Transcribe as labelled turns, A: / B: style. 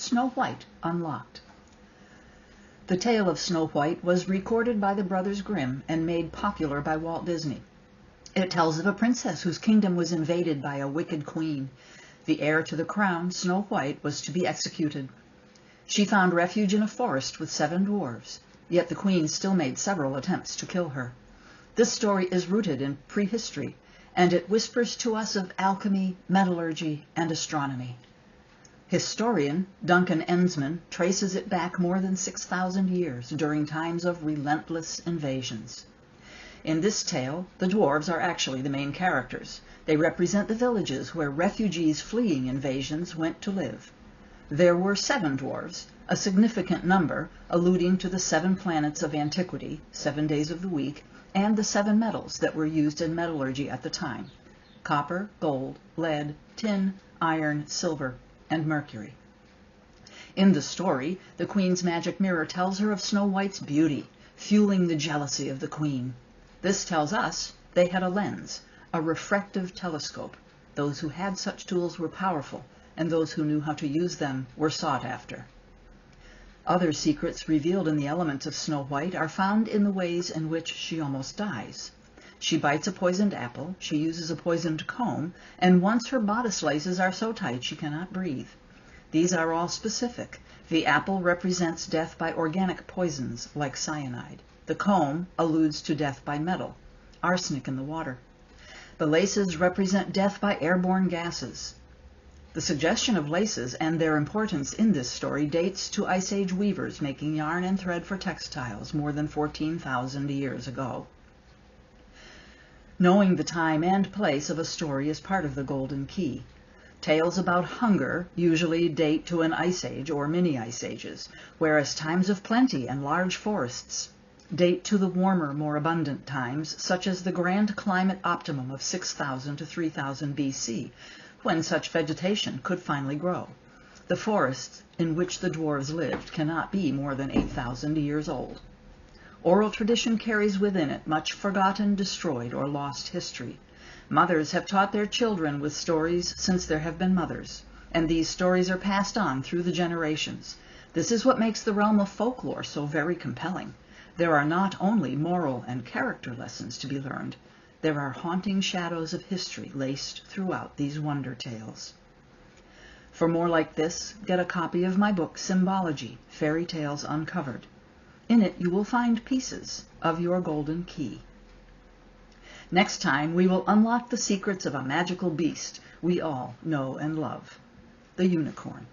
A: Snow White Unlocked. The tale of Snow White was recorded by the Brothers Grimm and made popular by Walt Disney. It tells of a princess whose kingdom was invaded by a wicked queen. The heir to the crown, Snow White, was to be executed. She found refuge in a forest with 7 dwarves, yet the queen still made several attempts to kill her. This story is rooted in prehistory, and it whispers to us of alchemy, metallurgy, and astronomy. Historian Duncan Ensman traces it back more than 6,000 years during times of relentless invasions. In this tale, the dwarves are actually the main characters. They represent the villages where refugees fleeing invasions went to live. There were 7 dwarves, a significant number alluding to the 7 planets of antiquity, 7 days of the week, and the 7 metals that were used in metallurgy at the time: copper, gold, lead, tin, iron, silver, and mercury. In the story, the queen's magic mirror tells her of Snow White's beauty, fueling the jealousy of the queen. This tells us they had a lens, a refractive telescope. Those who had such tools were powerful, and those who knew how to use them were sought after. Other secrets revealed in the elements of Snow White are found in the ways in which she almost dies. She bites a poisoned apple, she uses a poisoned comb, and once her bodice laces are so tight she cannot breathe. These are all specific. The apple represents death by organic poisons like cyanide. The comb alludes to death by metal, arsenic in the water. The laces represent death by airborne gases. The suggestion of laces and their importance in this story dates to Ice Age weavers making yarn and thread for textiles more than 14,000 years ago. Knowing the time and place of a story is part of the golden key. Tales about hunger usually date to an ice age or mini-ice ages, whereas times of plenty and large forests date to the warmer, more abundant times, such as the grand climate optimum of 6,000 to 3,000 BC, when such vegetation could finally grow. The forests in which the dwarves lived cannot be more than 8,000 years old. Oral tradition carries within it much forgotten, destroyed, or lost history. Mothers have taught their children with stories since there have been mothers, and these stories are passed on through the generations. This is what makes the realm of folklore so very compelling. There are not only moral and character lessons to be learned, there are haunting shadows of history laced throughout these wonder tales. For more like this, get a copy of my book, Symbology, Fairy Tales Uncovered. In it you will find pieces of your golden key. Next time we will unlock the secrets of a magical beast we all know and love, the unicorn.